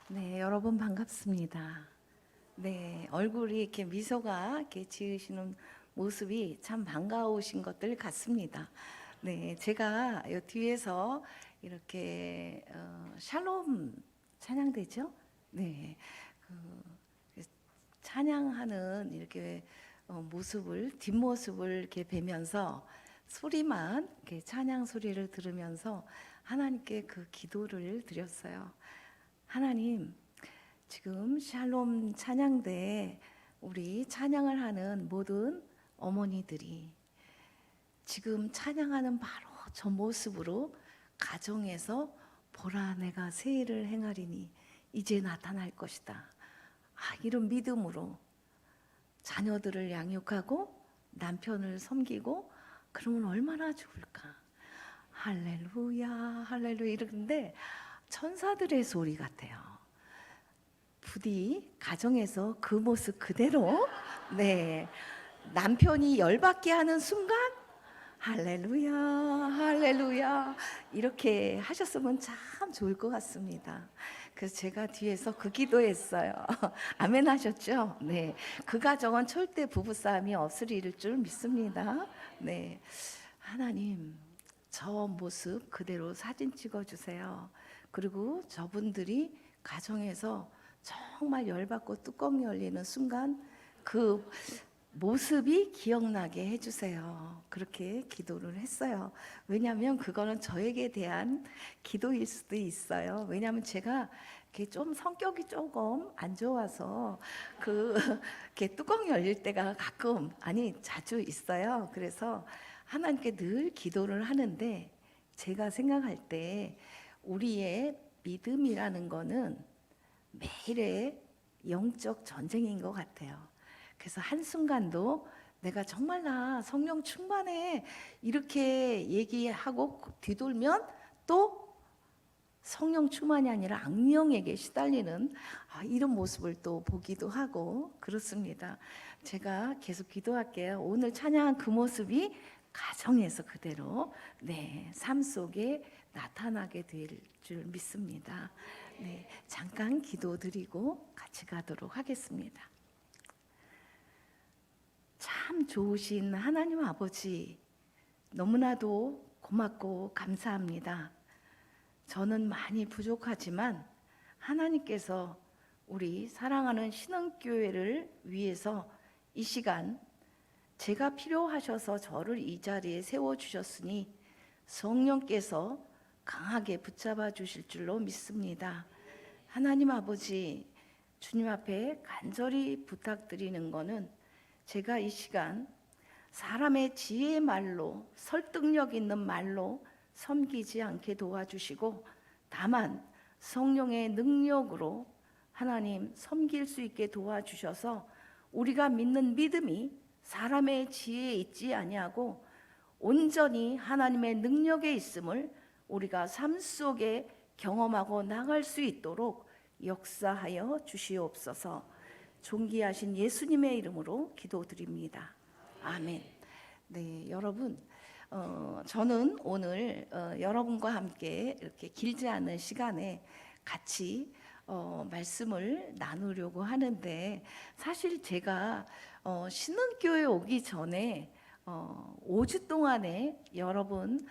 네, 여러분 반갑습니다. 네, 얼굴이 이렇게 미소가 이렇게 지으시는 모습이 참 반가우신 것들 같습니다. 네, 제가 이 뒤에서 이렇게 샬롬 찬양되죠? 네, 그 찬양하는 이렇게 모습을 뒷모습을 이렇게 뵈면서 소리만 이렇게 찬양 소리를 들으면서 하나님께 그 기도를 드렸어요. 하나님, 지금 샬롬 찬양대에 우리 찬양을 하는 모든 어머니들이 지금 찬양하는 바로 저 모습으로 가정에서 보라 내가 새 일을 행하리니 이제 나타날 것이다. 이런 믿음으로 자녀들을 양육하고 남편을 섬기고 그러면 얼마나 좋을까. 할렐루야 할렐루야 이러는데 천사들의 소리 같아요. 부디 가정에서 그 모습 그대로 네 남편이 열받게 하는 순간 할렐루야 할렐루야 이렇게 하셨으면 참 좋을 것 같습니다. 그래서 제가 뒤에서 그 기도했어요. 아멘 하셨죠? 네, 그 가정은 절대 부부싸움이 없으리를 줄 믿습니다. 네, 하나님 저 모습 그대로 사진 찍어주세요. 그리고 저분들이 가정에서 정말 열받고 뚜껑 열리는 순간 그 모습이 기억나게 해주세요. 그렇게 기도를 했어요. 왜냐하면 그거는 저에게 대한 기도일 수도 있어요. 왜냐하면 제가 이렇게 좀 성격이 조금 안 좋아서 이렇게 뚜껑 열릴 때가 가끔 아니 자주 있어요. 그래서 하나님께 늘 기도를 하는데 제가 생각할 때 우리의 믿음이라는 거는 매일의 영적 전쟁인 것 같아요. 그래서 한순간도 내가 정말 나 성령 충만해 이렇게 얘기하고 뒤돌면 또 성령 충만이 아니라 악령에게 시달리는 이런 모습을 또 보기도 하고 그렇습니다. 제가 계속 기도할게요. 오늘 찬양한 그 모습이 가정에서 그대로 삶 속에 나타나게 될 줄 믿습니다. 네, 잠깐 기도드리고 같이 가도록 하겠습니다. 참 좋으신 하나님 아버지, 너무나도 고맙고 감사합니다. 저는 많이 부족하지만 하나님께서 우리 사랑하는 신흥교회를 위해서 이 시간 제가 필요하셔서 저를 이 자리에 세워주셨으니 성령께서 강하게 붙잡아 주실 줄로 믿습니다. 하나님 아버지, 주님 앞에 간절히 부탁드리는 것은 제가 이 시간 사람의 지혜의 말로 설득력 있는 말로 섬기지 않게 도와주시고 다만 성령의 능력으로 하나님 섬길 수 있게 도와주셔서 우리가 믿는 믿음이 사람의 지혜에 있지 아니하고 온전히 하나님의 능력에 있음을 우리가 삶 속에 경험하고 나갈 수 있도록 역사하여 주시옵소서. 존귀하신 예수님의 이름으로 기도드립니다. 아멘. 네, 여러분, 저는 오늘 여러분과 함께 이렇게 길지 않은 시간에 같이 말씀을 나누려고 하는데 사실 제가 신흥교회 오기 전에 5주 동안에 여러분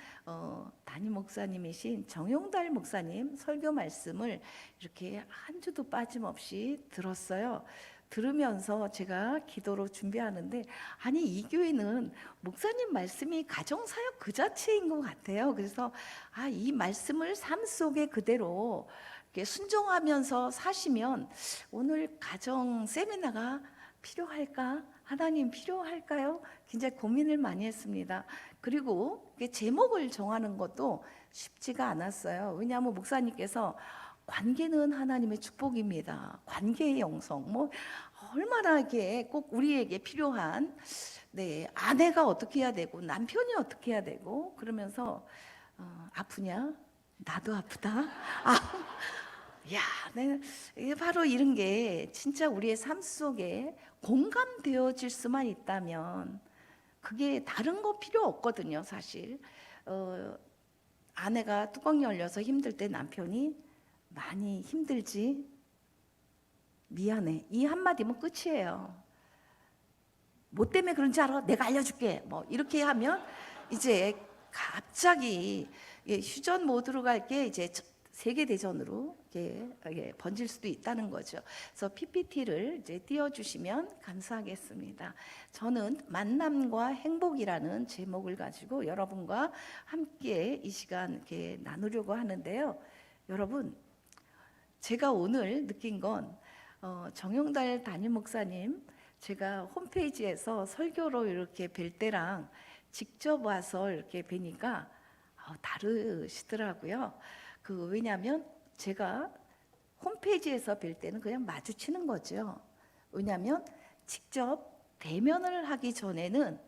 담임 목사님이신 정용달 목사님 설교 말씀을 이렇게 한 주도 빠짐없이 들었어요. 들으면서 제가 기도로 준비하는데 아니 이 교회는 목사님 말씀이 가정사역 그 자체인 것 같아요. 그래서 이 말씀을 삶 속에 그대로 이렇게 순종하면서 사시면 오늘 가정 세미나가 필요할까? 하나님 필요할까요? 굉장히 고민을 많이 했습니다. 그리고 제목을 정하는 것도 쉽지가 않았어요. 왜냐하면 목사님께서 관계는 하나님의 축복입니다. 관계의 영성, 얼마나 이게 꼭 우리에게 필요한 아내가 어떻게 해야 되고 남편이 어떻게 해야 되고 그러면서 아프냐? 나도 아프다. 야, 이게 바로 이런 게 진짜 우리의 삶 속에 공감되어질 수만 있다면 그게 다른 거 필요 없거든요, 사실. 아내가 뚜껑 열려서 힘들 때 남편이 많이 힘들지 미안해. 이 한마디면 끝이에요. 뭐 때문에 그런지 알아? 내가 알려줄게. 뭐 이렇게 하면 이제 갑자기 휴전 모드로 갈 게 이제 세계 대전으로 번질 수도 있다는 거죠. 그래서 PPT를 이제 띄워주시면 감사하겠습니다. 저는 만남과 행복이라는 제목을 가지고 여러분과 함께 이 시간 이렇게 나누려고 하는데요. 여러분, 제가 오늘 느낀 건 정용달 담임 목사님 제가 홈페이지에서 설교로 이렇게 뵐 때랑 직접 와서 이렇게 뵈니까 다르시더라고요. 왜냐하면 제가 홈페이지에서 뵐 때는 그냥 마주치는 거죠. 왜냐하면 직접 대면을 하기 전에는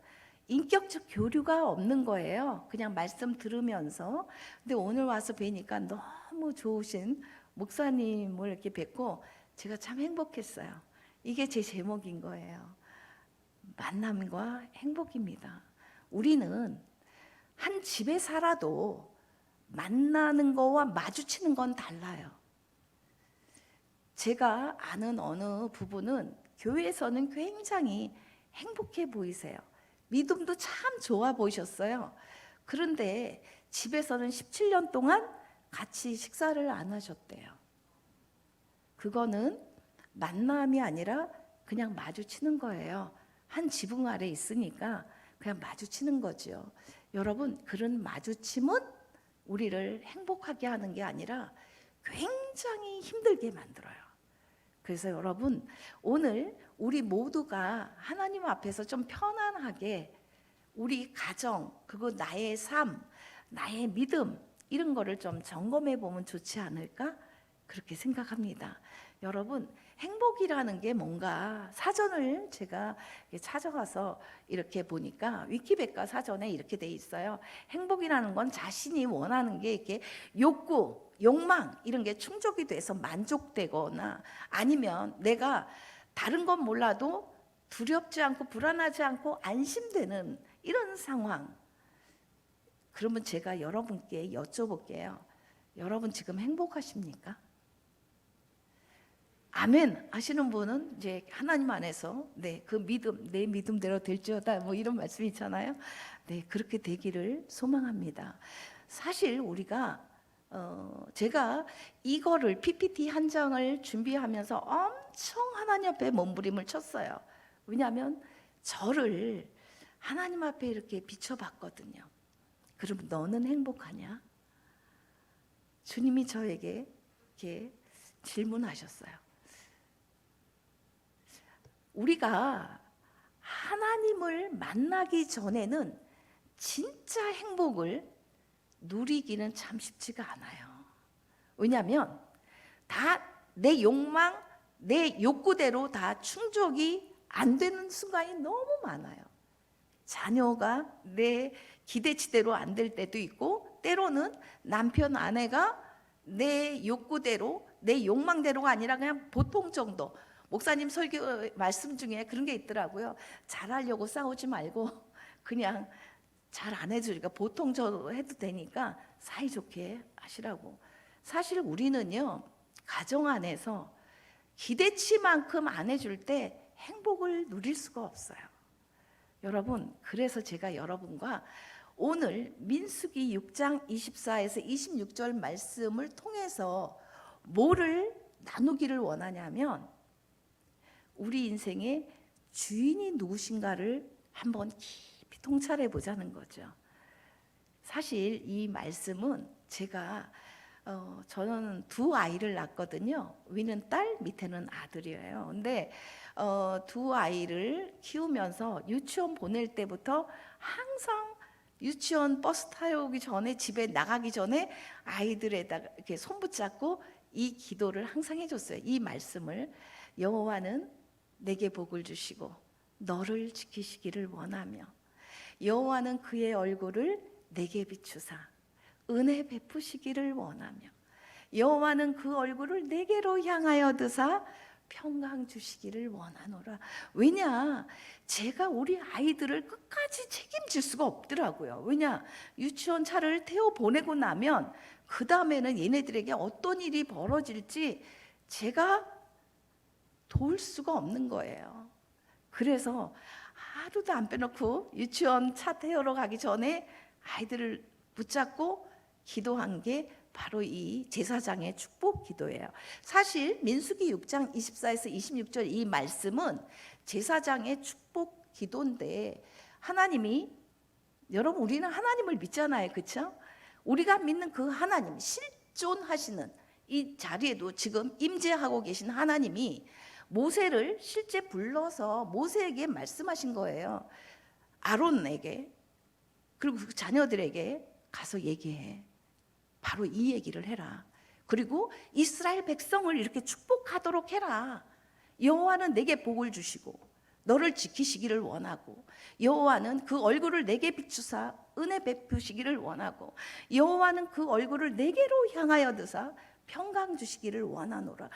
인격적 교류가 없는 거예요. 그냥 말씀 들으면서. 근데 오늘 와서 뵈니까 너무 좋으신 목사님을 이렇게 뵙고 제가 참 행복했어요. 이게 제 제목인 거예요. 만남과 행복입니다. 우리는 한 집에 살아도 만나는 거와 마주치는 건 달라요. 제가 아는 어느 부부는 교회에서는 굉장히 행복해 보이세요. 믿음도 참 좋아 보이셨어요. 그런데 집에서는 17년 동안 같이 식사를 안 하셨대요. 그거는 만남이 아니라 그냥 마주치는 거예요. 한 지붕 아래 있으니까 그냥 마주치는 거죠. 여러분, 그런 마주침은 우리를 행복하게 하는 게 아니라 굉장히 힘들게 만들어요. 그래서 여러분, 오늘 우리 모두가 하나님 앞에서 좀 편안하게 우리 가정, 그리고 나의 삶, 나의 믿음 이런 거를 좀 점검해 보면 좋지 않을까? 그렇게 생각합니다. 여러분, 행복이라는 게 뭔가 사전을 제가 찾아가서 이렇게 보니까 위키백과 사전에 이렇게 돼 있어요. 행복이라는 건 자신이 원하는 게 이렇게 욕구, 욕망 이런 게 충족이 돼서 만족되거나 아니면 내가 다른 건 몰라도 두렵지 않고 불안하지 않고 안심되는 이런 상황. 그러면 제가 여러분께 여쭤볼게요. 여러분 지금 행복하십니까? 아멘 하시는 분은 이제 하나님 안에서 그 믿음, 내 믿음대로 될지어다 뭐 이런 말씀이 있잖아요. 네, 그렇게 되기를 소망합니다. 사실 우리가 제가 이거를 PPT 한 장을 준비하면서 엄청 하나님 앞에 몸부림을 쳤어요. 왜냐하면 저를 하나님 앞에 이렇게 비춰봤거든요. 그럼 너는 행복하냐? 주님이 저에게 이렇게 질문하셨어요. 우리가 하나님을 만나기 전에는 진짜 행복을 누리기는 참 쉽지가 않아요. 왜냐하면 다 내 욕망, 내 욕구대로 다 충족이 안 되는 순간이 너무 많아요. 자녀가 내 기대치대로 안 될 때도 있고, 때로는 남편, 아내가 내 욕구대로, 내 욕망대로가 아니라 그냥 보통 정도. 목사님 설교 말씀 중에 그런 게 있더라고요. 잘하려고 싸우지 말고 그냥 잘 안 해주니까 보통 저 해도 되니까 사이좋게 하시라고. 사실 우리는요, 가정 안에서 기대치만큼 안 해줄 때 행복을 누릴 수가 없어요. 여러분, 그래서 제가 여러분과 오늘 민수기 6장 24에서 26절 말씀을 통해서 뭐를 나누기를 원하냐면 우리 인생의 주인이 누구신가를 한번 깊이 통찰해 보자는 거죠. 사실 이 말씀은 제가 저는 두 아이를 낳았거든요. 위는 딸, 밑에는 아들이에요. 근데 두 아이를 키우면서 유치원 보낼 때부터 항상 유치원 버스 타오기 전에 집에 나가기 전에 아이들에다가 이렇게 손 붙잡고 이 기도를 항상 해줬어요. 이 말씀을 여호와는 내게 복을 주시고 너를 지키시기를 원하며 여호와는 그의 얼굴을 내게 비추사 은혜 베푸시기를 원하며 여호와는 그 얼굴을 내게로 향하여 드사 평강 주시기를 원하노라. 왜냐? 제가 우리 아이들을 끝까지 책임질 수가 없더라고요. 왜냐? 유치원 차를 태워 보내고 나면 그 다음에는 얘네들에게 어떤 일이 벌어질지 제가 도울 수가 없는 거예요. 그래서 하루도 안 빼놓고 유치원 차 태우러 가기 전에 아이들을 붙잡고 기도한 게 바로 이 제사장의 축복 기도예요. 사실 민수기 6장 24에서 26절 이 말씀은 제사장의 축복 기도인데, 하나님이, 여러분 우리는 하나님을 믿잖아요, 그렇죠? 우리가 믿는 그 하나님, 실존하시는 이 자리에도 지금 임재하고 계신 하나님이 모세를 실제 불러서 모세에게 말씀하신 거예요. 아론에게, 그리고 그 자녀들에게 가서 얘기해. 바로 이 얘기를 해라. 그리고 이스라엘 백성을 이렇게 축복하도록 해라. 여호와는 내게 복을 주시고 너를 지키시기를 원하고, 여호와는 그 얼굴을 내게 비추사 은혜 베푸시기를 원하고, 여호와는 그 얼굴을 내게로 향하여 드사 평강 주시기를 원하노라.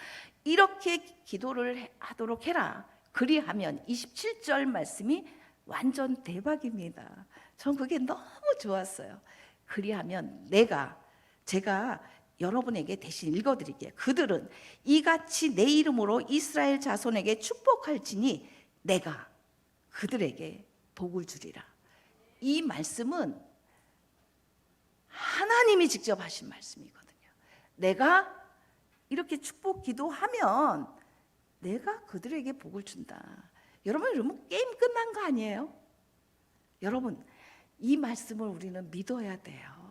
이렇게 기도를 하도록 해라. 그리하면 27절 말씀이 완전 대박입니다. 전 그게 너무 좋았어요. 그리하면 제가 여러분에게 대신 읽어드릴게요. 그들은 이같이 내 이름으로 이스라엘 자손에게 축복할지니 내가 그들에게 복을 주리라. 이 말씀은 하나님이 직접 하신 말씀이거든요. 내가 이렇게 축복 기도하면 내가 그들에게 복을 준다. 여러분, 그러면 게임 끝난 거 아니에요? 여러분, 이 말씀을 우리는 믿어야 돼요.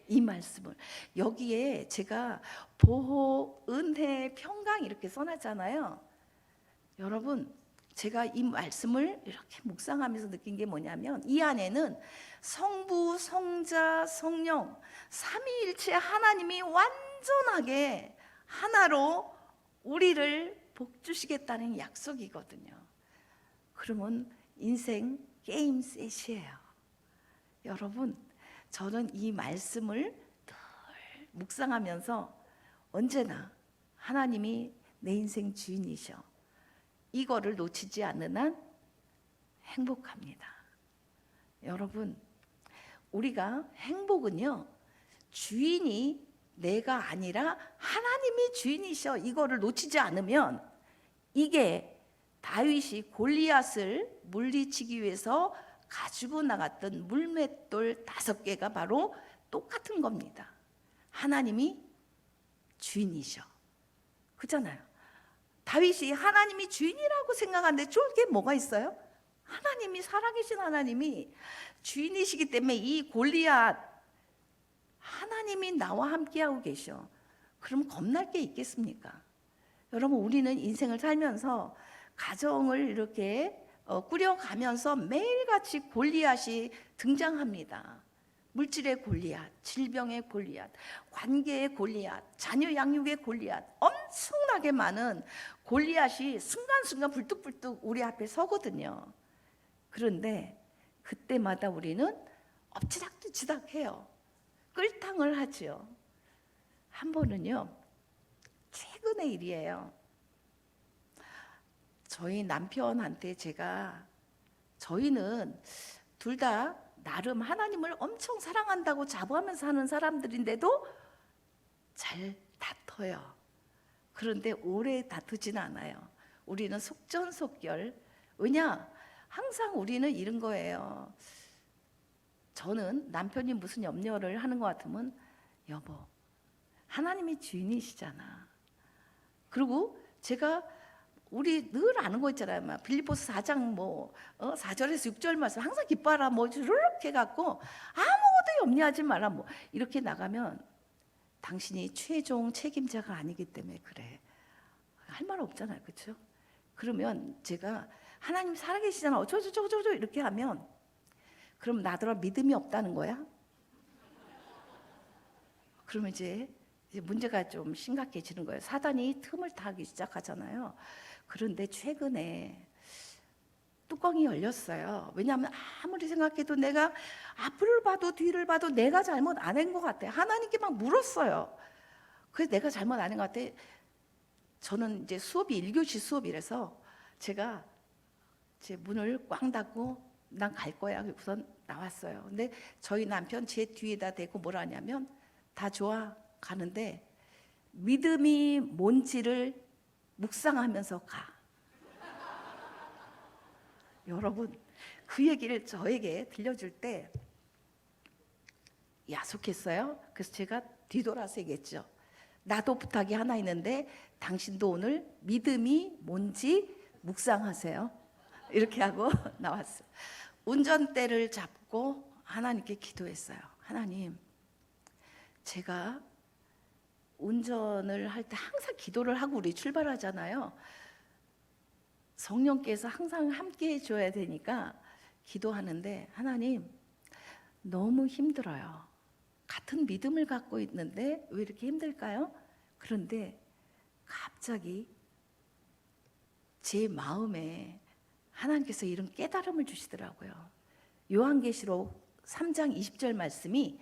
이 말씀을. 여기에 제가 보호, 은혜, 평강 이렇게 써놨잖아요. 여러분, 제가 이 말씀을 이렇게 묵상하면서 느낀 게 뭐냐면, 이 안에는 성부, 성자, 성령 삼위일체 하나님이 완전하게 하나로 우리를 복 주시겠다는 약속이거든요. 그러면 인생 게임 셋이에요. 여러분, 저는 이 말씀을 늘 묵상하면서 언제나 하나님이 내 인생 주인이셔, 이거를 놓치지 않는 한 행복합니다. 여러분, 우리가 행복은요, 주인이 내가 아니라 하나님이 주인이셔, 이거를 놓치지 않으면, 이게 다윗이 골리앗을 물리치기 위해서 가지고 나갔던 물맷돌 5개가 바로 똑같은 겁니다. 하나님이 주인이셔. 그렇잖아요. 다윗이 하나님이 주인이라고 생각하는데 저게 뭐가 있어요? 하나님이, 살아계신 하나님이 주인이시기 때문에 이 골리앗, 하나님이 나와 함께하고 계셔. 그럼 겁날 게 있겠습니까? 여러분, 우리는 인생을 살면서 가정을 이렇게 꾸려가면서 매일같이 골리앗이 등장합니다. 물질의 골리앗, 질병의 골리앗, 관계의 골리앗, 자녀 양육의 골리앗, 엄청나게 많은 골리앗이 순간순간 불뚝불뚝 우리 앞에 서거든요. 그런데 그때마다 우리는 엎치락뒤치락 해요. 끌탕을 하죠. 한 번은요, 최근의 일이에요. 저희 남편한테 저희는 둘 다 나름 하나님을 엄청 사랑한다고 자부하면서 사는 사람들인데도 잘 다퉈요. 그런데 오래 다투지는 않아요. 우리는 속전속결. 왜냐? 항상 우리는 이런 거예요. 저는 남편이 무슨 염려를 하는 것 같으면, 여보, 하나님이 주인이시잖아. 그리고 제가 우리 늘 아는 거 있잖아요. 막 빌립보서 4장 4절에서 6절 말씀 항상 기뻐하라 이렇게 해갖고 아무것도 염려하지 마라 이렇게 나가면, 당신이 최종 책임자가 아니기 때문에 그래. 할 말 없잖아요, 그렇죠? 그러면 제가 하나님 살아계시잖아, 어쩌고저쩌고 이렇게 하면, 그럼 나더러 믿음이 없다는 거야? 그러면 이제 문제가 좀 심각해지는 거예요. 사단이 틈을 타기 시작하잖아요. 그런데 최근에 뚜껑이 열렸어요. 왜냐하면 아무리 생각해도 내가 앞을 봐도 뒤를 봐도 내가 잘못 안 한 것 같아. 하나님께 막 물었어요. 그래서 내가 잘못 안 한 것 같아. 저는 이제 수업이 1교시 수업이라서 제가 제 문을 꽝 닫고 난 갈 거야. 우선 나왔어요. 근데 저희 남편 제 뒤에다 대고 뭐라 하냐면, 다 좋아, 가는데 믿음이 뭔지를 묵상하면서 가. 여러분, 그 얘기를 저에게 들려줄 때 야속했어요. 그래서 제가 뒤돌아서 얘기했죠. 나도 부탁이 하나 있는데 당신도 오늘 믿음이 뭔지 묵상하세요. 이렇게 하고 나왔어요. 운전대를 잡고 하나님께 기도했어요. 하나님, 제가 운전을 할 때 항상 기도를 하고 우리 출발하잖아요. 성령께서 항상 함께 해줘야 되니까 기도하는데, 하나님, 너무 힘들어요. 같은 믿음을 갖고 있는데 왜 이렇게 힘들까요? 그런데 갑자기 제 마음에 하나님께서 이런 깨달음을 주시더라고요. 요한계시록 3장 20절 말씀이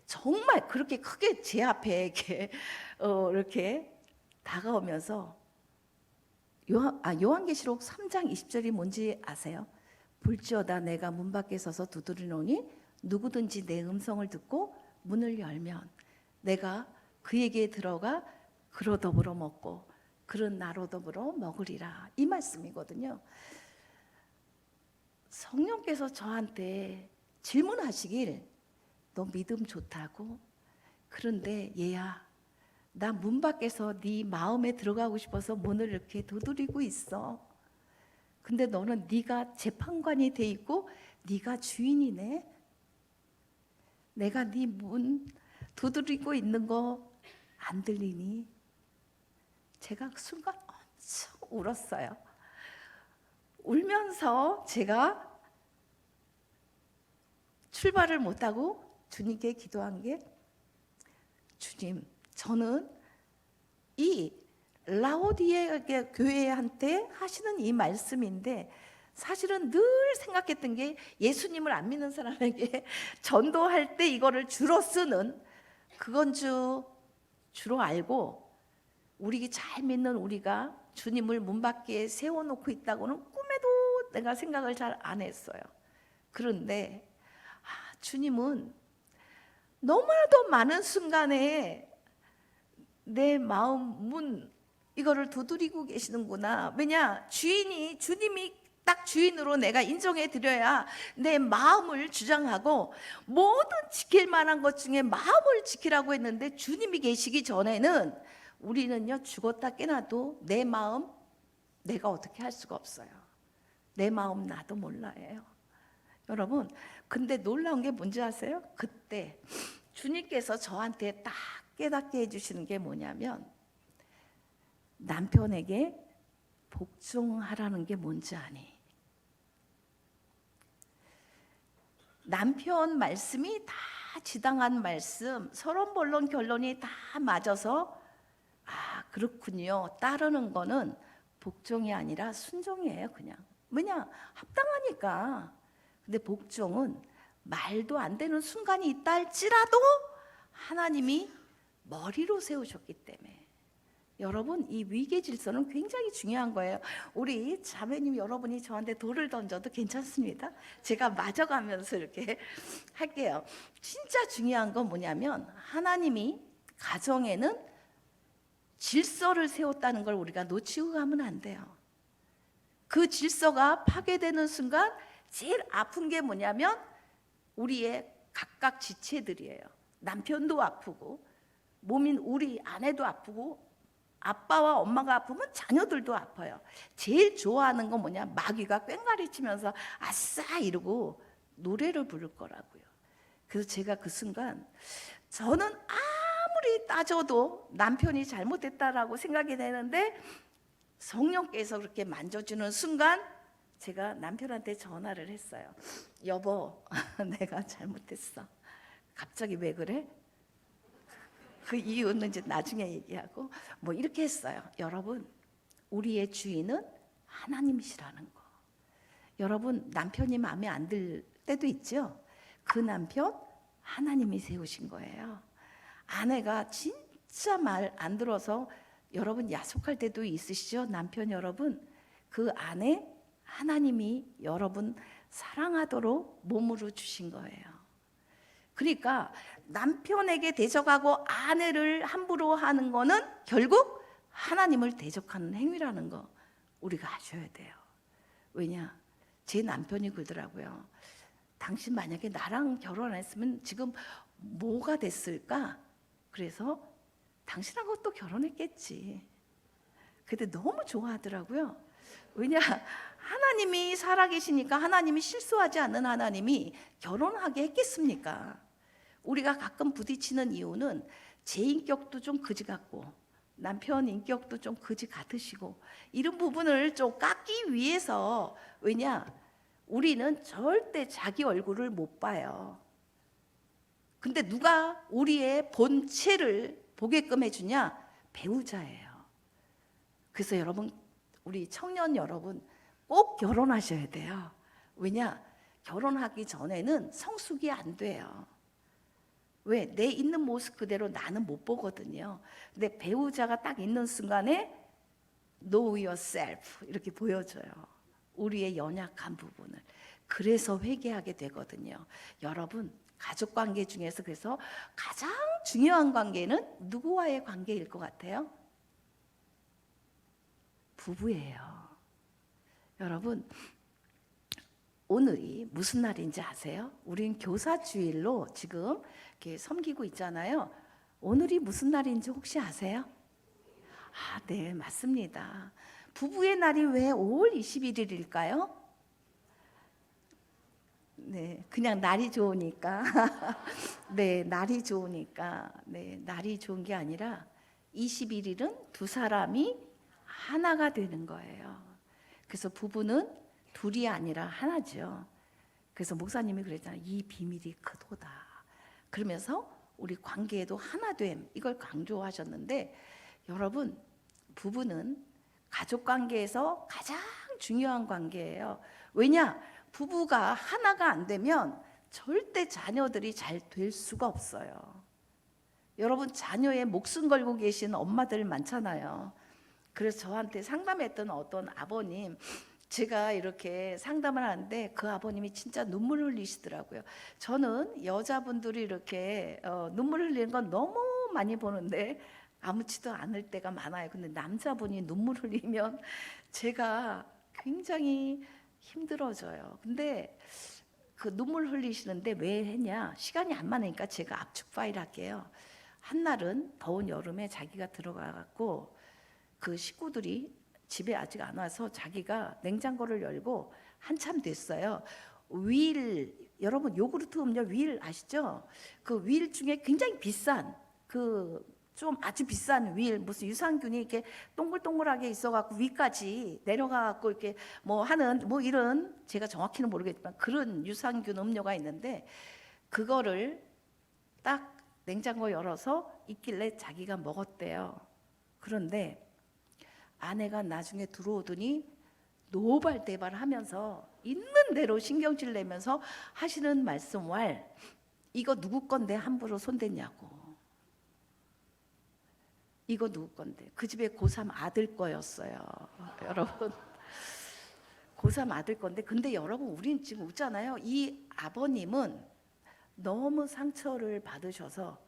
정말 그렇게 크게 제 앞에 이렇게 다가오면서 요한계시록 3장 20절이 뭔지 아세요? 볼지어다 내가 문 밖에 서서 두드리노니 누구든지 내 음성을 듣고 문을 열면 내가 그에게 들어가 그로 더불어 먹고 그런 나로 더불어 먹으리라. 이 말씀이거든요. 성령께서 저한테 질문하시길, 너 믿음 좋다고? 그런데 얘야, 나 문 밖에서 네 마음에 들어가고 싶어서 문을 이렇게 두드리고 있어. 근데 너는 네가 재판관이 돼 있고 네가 주인이네. 내가 네 문 두드리고 있는 거 안 들리니? 제가 그 순간 엄청 울었어요. 울면서 제가 출발을 못하고 주님께 기도한 게, 주님, 저는 이 라오디에 교회한테 하시는 이 말씀인데 사실은 늘 생각했던 게, 예수님을 안 믿는 사람에게 전도할 때 이거를 주로 쓰는 그건 주로 알고, 우리 잘 믿는 우리가 주님을 문 밖에 세워놓고 있다고는 꿈에도 내가 생각을 잘 안 했어요. 그런데 주님은 너무나도 많은 순간에 내 마음 문 이거를 두드리고 계시는구나. 왜냐, 주님이 딱 주인으로 내가 인정해 드려야 내 마음을 주장하고, 모든 지킬 만한 것 중에 마음을 지키라고 했는데 주님이 계시기 전에는 우리는요, 죽었다 깨나도 내 마음 내가 어떻게 할 수가 없어요. 내 마음 나도 몰라요. 여러분, 근데 놀라운 게 뭔지 아세요? 그때 주님께서 저한테 딱 깨닫게 해주시는 게 뭐냐면, 남편에게 복종하라는 게 뭔지 아니? 남편 말씀이 다 지당한 말씀, 서론본론 결론이 다 맞아서 그렇군요, 따르는 거는 복종이 아니라 순종이에요. 그냥 왜냐, 합당하니까. 근데 복종은 말도 안 되는 순간이 있다 할지라도 하나님이 머리로 세우셨기 때문에. 여러분, 이 위계 질서는 굉장히 중요한 거예요. 우리 자매님 여러분이 저한테 돌을 던져도 괜찮습니다. 제가 맞아가면서 이렇게 할게요. 진짜 중요한 건 뭐냐면, 하나님이 가정에는 질서를 세웠다는 걸 우리가 놓치고 가면 안 돼요. 그 질서가 파괴되는 순간 제일 아픈 게 뭐냐면 우리의 각각 지체들이에요. 남편도 아프고, 몸인 우리 아내도 아프고, 아빠와 엄마가 아프면 자녀들도 아파요. 제일 좋아하는 건 뭐냐, 마귀가 꽹과리 치면서 아싸 이러고 노래를 부를 거라고요. 그래서 제가 그 순간, 저는 아무리 따져도 남편이 잘못했다라고 생각이 되는데 성령께서 그렇게 만져주는 순간 제가 남편한테 전화를 했어요. 여보, 내가 잘못했어. 갑자기 왜 그래? 그 이유는 이제 나중에 얘기하고 뭐 이렇게 했어요. 여러분, 우리의 주인은 하나님이시라는 거. 여러분, 남편이 마음에 안 들 때도 있죠. 그 남편 하나님이 세우신 거예요. 아내가 진짜 말 안 들어서 여러분 야속할 때도 있으시죠? 남편 여러분, 그 아내 하나님이 여러분 사랑하도록 몸으로 주신 거예요. 그러니까 남편에게 대적하고 아내를 함부로 하는 거는 결국 하나님을 대적하는 행위라는 거 우리가 아셔야 돼요. 왜냐? 제 남편이 그러더라고요. 당신 만약에 나랑 결혼 안 했으면 지금 뭐가 됐을까? 그래서 당신하고 또 결혼했겠지. 근데 너무 좋아하더라고요. 왜냐? 하나님이 살아계시니까, 하나님이 실수하지 않는 하나님이 결혼하게 했겠습니까? 우리가 가끔 부딪히는 이유는 제 인격도 좀 그지 같고 남편 인격도 좀 그지 같으시고 이런 부분을 좀 깎기 위해서, 왜냐? 우리는 절대 자기 얼굴을 못 봐요. 근데 누가 우리의 본체를 보게끔 해주냐? 배우자예요. 그래서 여러분, 우리 청년 여러분 꼭 결혼하셔야 돼요. 왜냐? 결혼하기 전에는 성숙이 안 돼요. 왜? 내 있는 모습 그대로 나는 못 보거든요. 근데 배우자가 딱 있는 순간에 Know yourself 이렇게 보여줘요. 우리의 연약한 부분을. 그래서 회개하게 되거든요. 여러분, 가족관계 중에서 그래서 가장 중요한 관계는 누구와의 관계일 것 같아요? 부부예요. 여러분, 오늘이 무슨 날인지 아세요? 우린 교사주일로 지금 이렇게 섬기고 있잖아요. 오늘이 무슨 날인지 혹시 아세요? 아, 네, 맞습니다. 부부의 날이 왜 5월 21일일까요? 네, 그냥 날이 좋으니까. 네, 날이 좋으니까. 네, 날이 좋은 게 아니라 21일은 두 사람이 하나가 되는 거예요. 그래서 부부는 둘이 아니라 하나죠. 그래서 목사님이 그랬잖아요. 이 비밀이 크도다. 그러면서 우리 관계에도 하나됨, 이걸 강조하셨는데, 여러분, 부부는 가족 관계에서 가장 중요한 관계예요. 왜냐? 부부가 하나가 안 되면 절대 자녀들이 잘 될 수가 없어요. 여러분, 자녀의 목숨 걸고 계신 엄마들 많잖아요. 그래서 저한테 상담했던 어떤 아버님, 제가 이렇게 상담을 하는데 그 아버님이 진짜 눈물 흘리시더라고요. 저는 여자분들이 이렇게 눈물 흘리는 건 너무 많이 보는데 아무렇지도 않을 때가 많아요. 근데 남자분이 눈물 흘리면 제가 굉장히 힘들어져요. 근데 그 눈물 흘리시는데 왜 했냐? 시간이 안 많으니까 제가 압축 파일 할게요. 한날은 더운 여름에 자기가 들어가갖고 그 식구들이 집에 아직 안 와서 자기가 냉장고를 열고 한참 됐어요. 윌, 여러분 요구르트 음료 윌 아시죠? 그 윌 중에 굉장히 비싼 그 좀 아주 비싼 윌, 무슨 유산균이 이렇게 동글동글하게 있어갖고 위까지 내려가갖고 이렇게 뭐 하는 뭐 이런, 제가 정확히는 모르겠지만 그런 유산균 음료가 있는데 그거를 딱 냉장고 열어서 있길래 자기가 먹었대요. 그런데 아내가 나중에 들어오더니 노발대발 하면서 있는 대로 신경질 내면서 하시는 말씀 왈, 이거 누구 건데 함부로 손댔냐고. 이거 누구 건데? 그 집에 고3 아들 거였어요. 여러분, 고3 아들 건데, 근데 여러분 우린 지금 웃잖아요. 이 아버님은 너무 상처를 받으셔서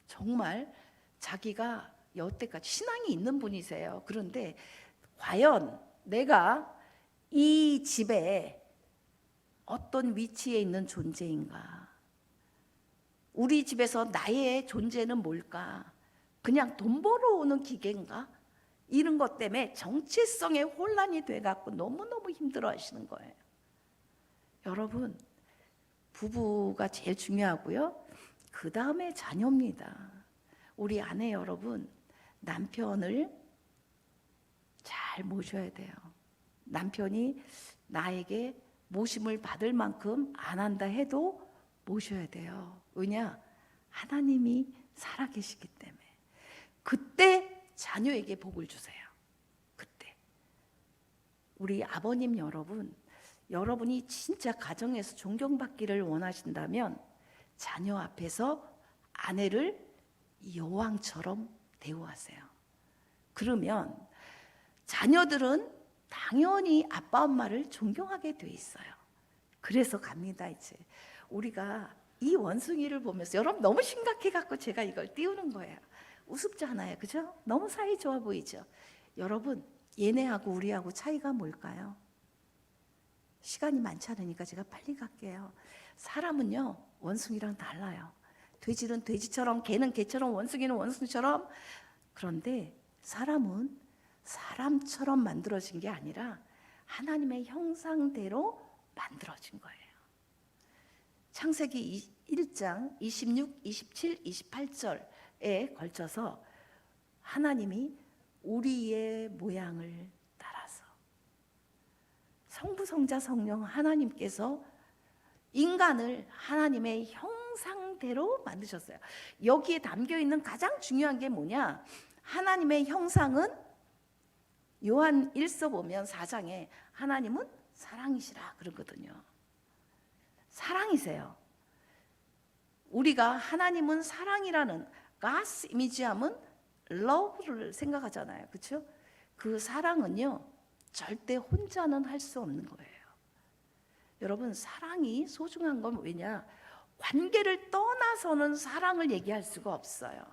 정말 자기가 여태까지 신앙이 있는 분이세요. 그런데 과연 내가 이 집에 어떤 위치에 있는 존재인가? 우리 집에서 나의 존재는 뭘까? 그냥 돈 벌어오는 기계인가? 이런 것 때문에 정체성에 혼란이 돼갖고 너무너무 힘들어 하시는 거예요. 여러분, 부부가 제일 중요하고요. 그 다음에 자녀입니다. 우리 아내 여러분, 남편을 잘 모셔야 돼요. 남편이 나에게 모심을 받을 만큼 안 한다 해도 모셔야 돼요. 왜냐? 하나님이 살아계시기 때문에. 그때 자녀에게 복을 주세요. 그때. 우리 아버님 여러분, 여러분이 진짜 가정에서 존경받기를 원하신다면 자녀 앞에서 아내를 여왕처럼 대우하세요. 그러면 자녀들은 당연히 아빠 엄마를 존경하게 돼 있어요. 그래서 갑니다. 이제 우리가 이 원숭이를 보면서, 여러분 너무 심각해 갖고 제가 이걸 띄우는 거예요. 우습지 않아요, 그죠? 너무 사이 좋아 보이죠? 여러분, 얘네하고 우리하고 차이가 뭘까요? 시간이 많지 않으니까 제가 빨리 갈게요. 사람은요, 원숭이랑 달라요. 돼지는 돼지처럼, 개는 개처럼, 원숭이는 원숭이처럼. 그런데 사람은 사람처럼 만들어진 게 아니라 하나님의 형상대로 만들어진 거예요. 창세기 1장 26, 27, 28절에 걸쳐서 하나님이 우리의 모양을 따라서 성부, 성자, 성령 하나님께서 인간을 하나님의 형상대로 만드셨어요. 여기에 담겨 있는 가장 중요한 게 뭐냐? 하나님의 형상은 요한 1서 보면 4장에 하나님은 사랑이시라 그러거든요. 사랑이세요. 우리가 하나님은 사랑이라는 God's image 하면 love를 생각하잖아요. 그렇죠? 그 사랑은요, 절대 혼자는 할 수 없는 거예요. 여러분, 사랑이 소중한 건 왜냐? 관계를 떠나서는 사랑을 얘기할 수가 없어요.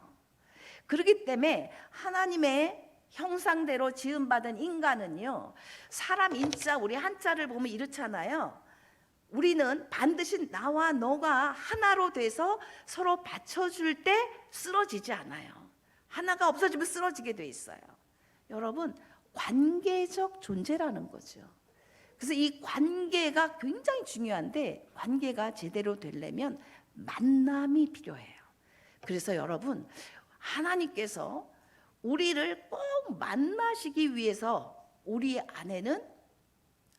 그렇기 때문에 하나님의 형상대로 지음받은 인간은요, 사람 인자, 우리 한자를 보면 이렇잖아요. 우리는 반드시 나와 너가 하나로 돼서 서로 받쳐줄 때 쓰러지지 않아요. 하나가 없어지면 쓰러지게 돼 있어요. 여러분, 관계적 존재라는 거죠. 그래서 이 관계가 굉장히 중요한데, 관계가 제대로 되려면 만남이 필요해요. 그래서 여러분, 하나님께서 우리를 꼭 만나시기 위해서 우리 안에는,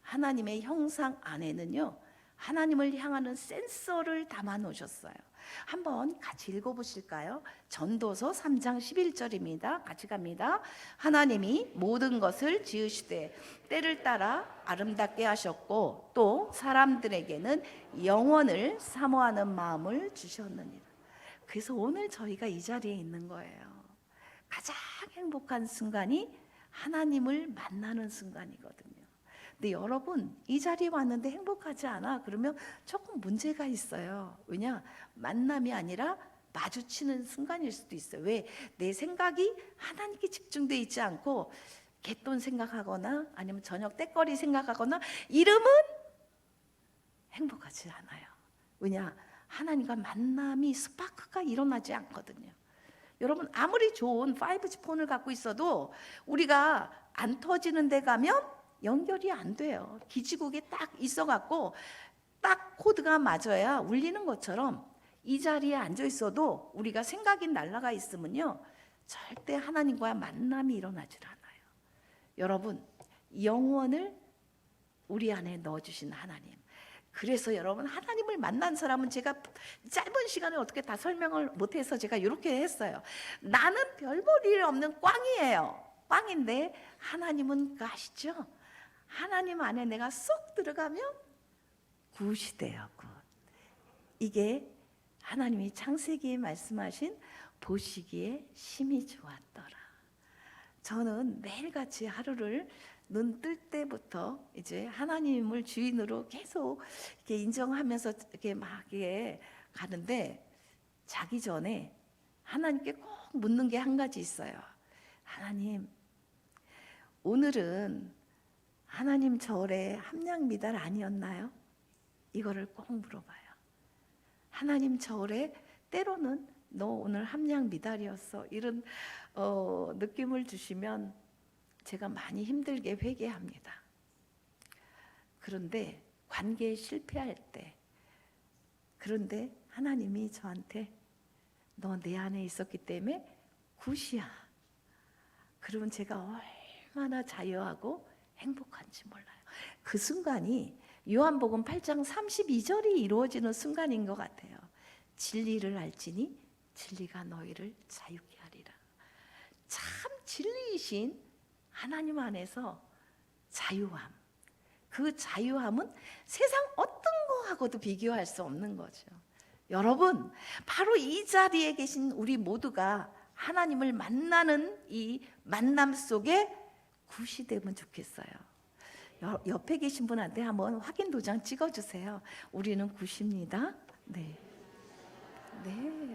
하나님의 형상 안에는요, 하나님을 향하는 센서를 담아 놓으셨어요. 한번 같이 읽어보실까요? 전도서 3장 11절입니다. 같이 갑니다. 하나님이 모든 것을 지으시되 때를 따라 아름답게 하셨고 또 사람들에게는 영원을 사모하는 마음을 주셨느니라. 그래서 오늘 저희가 이 자리에 있는 거예요. 가장 행복한 순간이 하나님을 만나는 순간이거든요. 근데 여러분, 이 자리에 왔는데 행복하지 않아? 그러면 조금 문제가 있어요. 왜냐? 만남이 아니라 마주치는 순간일 수도 있어요. 왜? 내 생각이 하나님께 집중되어 있지 않고 갯돈 생각하거나 아니면 저녁 때거리 생각하거나 이러면 행복하지 않아요. 왜냐? 하나님과 만남이 스파크가 일어나지 않거든요. 여러분, 아무리 좋은 5G 폰을 갖고 있어도 우리가 안 터지는 데 가면 연결이 안 돼요. 기지국에 딱 있어갖고 딱 코드가 맞아야 울리는 것처럼 이 자리에 앉아 있어도 우리가 생각이 날아가 있으면요, 절대 하나님과의 만남이 일어나질 않아요. 여러분, 영원을 우리 안에 넣어주신 하나님. 그래서 여러분, 하나님을 만난 사람은 제가 짧은 시간에 어떻게 다 설명을 못해서 제가 이렇게 했어요. 나는 별 볼 일 없는 꽝이에요. 꽝인데 하나님은 그 아시죠? 하나님 안에 내가 쏙 들어가면 굿이 돼요. 굿. 이게 하나님이 창세기에 말씀하신 보시기에 심히 좋았더라. 저는 매일같이 하루를 눈 뜰 때부터 이제 하나님을 주인으로 계속 이렇게 인정하면서 이렇게 막 이렇게 가는데, 자기 전에 하나님께 꼭 묻는 게 한 가지 있어요. 하나님, 오늘은 하나님 절에 함량 미달 아니었나요? 이거를 꼭 물어봐요. 하나님 절에 때로는 너 오늘 함량 미달이었어, 이런 느낌을 주시면 제가 많이 힘들게 회개합니다. 그런데 관계에 실패할 때, 그런데 하나님이 저한테 너 내 안에 있었기 때문에 굿이야. 그러면 제가 얼마나 자유하고 행복한지 몰라요. 그 순간이 요한복음 8장 32절이 이루어지는 순간인 것 같아요. 진리를 알지니 진리가 너희를 자유케 하리라. 참 진리이신 하나님 안에서 자유함, 그 자유함은 세상 어떤 거하고도 비교할 수 없는 거죠. 여러분, 바로 이 자리에 계신 우리 모두가 하나님을 만나는 이 만남 속에 굿이 되면 좋겠어요. 옆에 계신 분한테 한번 확인 도장 찍어주세요. 우리는 굿입니다. 네,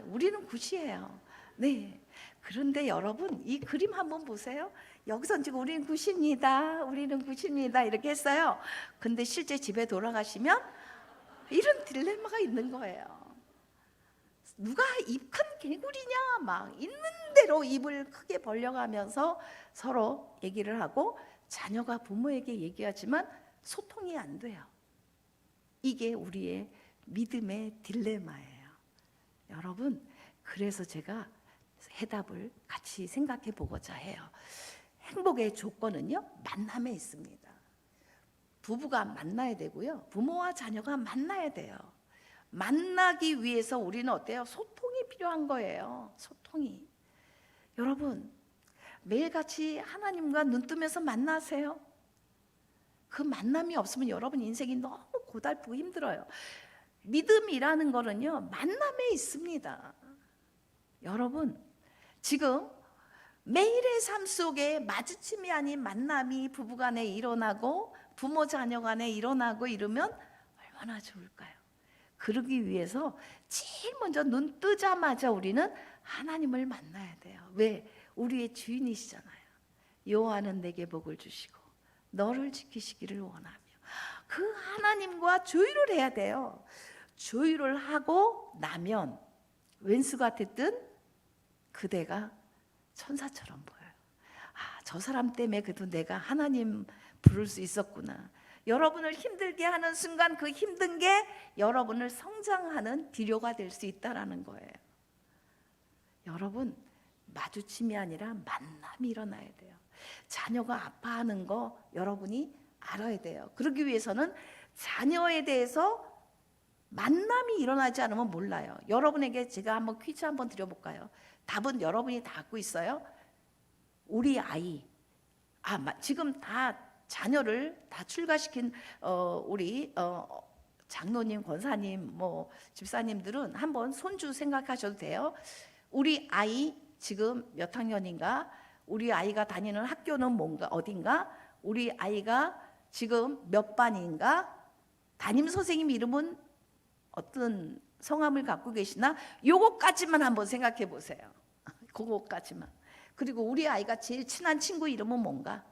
우리는 굿이에요. 네, 그런데 여러분, 이 그림 한번 보세요. 여기서 지금 우리는 굿입니다, 우리는 굿입니다 이렇게 했어요. 근데 실제 집에 돌아가시면 이런 딜레마가 있는 거예요. 누가 입 큰 개구리냐, 막 있는 대로 입을 크게 벌려가면서 서로 얘기를 하고, 자녀가 부모에게 얘기하지만 소통이 안 돼요. 이게 우리의 믿음의 딜레마예요. 여러분, 그래서 제가 해답을 같이 생각해 보고자 해요. 행복의 조건은요, 만남에 있습니다. 부부가 만나야 되고요, 부모와 자녀가 만나야 돼요. 만나기 위해서 우리는 어때요? 소통이 필요한 거예요. 소통이. 여러분, 매일같이 하나님과 눈 뜨면서 만나세요. 그 만남이 없으면 여러분 인생이 너무 고달프고 힘들어요. 믿음이라는 거는요, 만남에 있습니다. 여러분, 지금 매일의 삶 속에 마주침이 아닌 만남이 부부간에 일어나고 부모 자녀 간에 일어나고 이러면 얼마나 좋을까요? 그러기 위해서 제일 먼저 눈 뜨자마자 우리는 하나님을 만나야 돼요. 왜? 우리의 주인이시잖아요. 여호와는 내게 복을 주시고 너를 지키시기를 원하며, 그 하나님과 조율을 해야 돼요. 조율을 하고 나면 왼수가 됐든 그대가 천사처럼 보여요. 아, 저 사람 때문에 그래도 내가 하나님 부를 수 있었구나. 여러분을 힘들게 하는 순간 그 힘든 게 여러분을 성장하는 비료가 될 수 있다는 거예요. 여러분, 마주침이 아니라 만남이 일어나야 돼요. 자녀가 아파하는 거 여러분이 알아야 돼요. 그러기 위해서는 자녀에 대해서 만남이 일어나지 않으면 몰라요. 여러분에게 제가 한번 퀴즈 한번 드려볼까요? 답은 여러분이 다 갖고 있어요. 우리 아이, 지금 다 자녀를 다 출가시킨 우리 장로님, 권사님, 뭐 집사님들은 한번 손주 생각하셔도 돼요. 우리 아이 지금 몇 학년인가? 우리 아이가 다니는 학교는 뭔가, 어딘가? 우리 아이가 지금 몇 반인가? 담임 선생님 이름은 어떤 성함을 갖고 계시나? 요거까지만 한번 생각해 보세요. 그거까지만. 그리고 우리 아이가 제일 친한 친구 이름은 뭔가?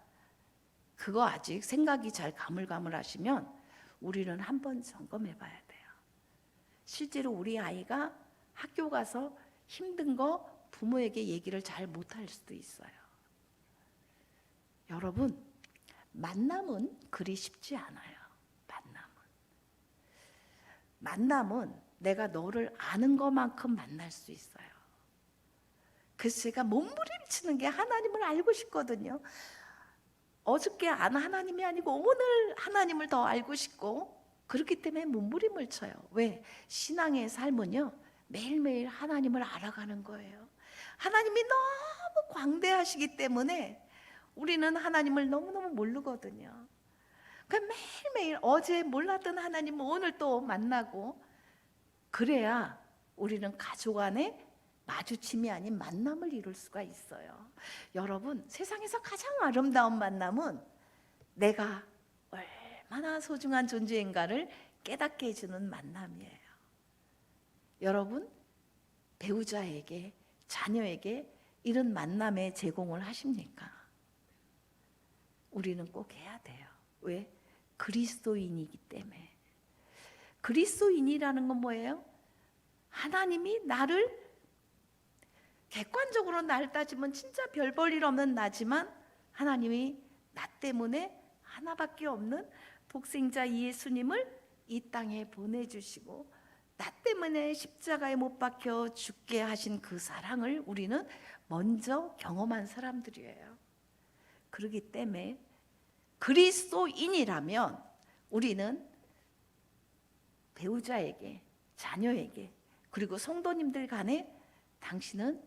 그거 아직 생각이 잘 가물가물하시면 우리는 한번 점검해 봐야 돼요. 실제로 우리 아이가 학교 가서 힘든 거 부모에게 얘기를 잘 못할 수도 있어요. 여러분, 만남은 그리 쉽지 않아요. 만남은 내가 너를 아는 것만큼 만날 수 있어요. 그래서 제가 몸부림치는 게 하나님을 알고 싶거든요. 어저께 안 하나님이 아니고 오늘 하나님을 더 알고 싶고, 그렇기 때문에 몸부림을 쳐요. 왜? 신앙의 삶은요, 매일매일 하나님을 알아가는 거예요. 하나님이 너무 광대하시기 때문에 우리는 하나님을 너무너무 모르거든요. 그러니까 매일매일 어제 몰랐던 하나님을 오늘 또 만나고, 그래야 우리는 가족 안에 마주침이 아닌 만남을 이룰 수가 있어요. 여러분, 세상에서 가장 아름다운 만남은 내가 얼마나 소중한 존재인가를 깨닫게 해주는 만남이에요. 여러분, 배우자에게, 자녀에게 이런 만남의 제공을 하십니까? 우리는 꼭 해야 돼요. 왜? 그리스도인이기 때문에. 그리스도인이라는 건 뭐예요? 하나님이 나를, 객관적으로 날 따지면 진짜 별 볼 일 없는 나지만 하나님이 나 때문에 하나밖에 없는 독생자 예수님을 이 땅에 보내주시고 나 때문에 십자가에 못 박혀 죽게 하신 그 사랑을 우리는 먼저 경험한 사람들이에요. 그렇기 때문에 그리스도인이라면 우리는 배우자에게, 자녀에게, 그리고 성도님들 간에 당신은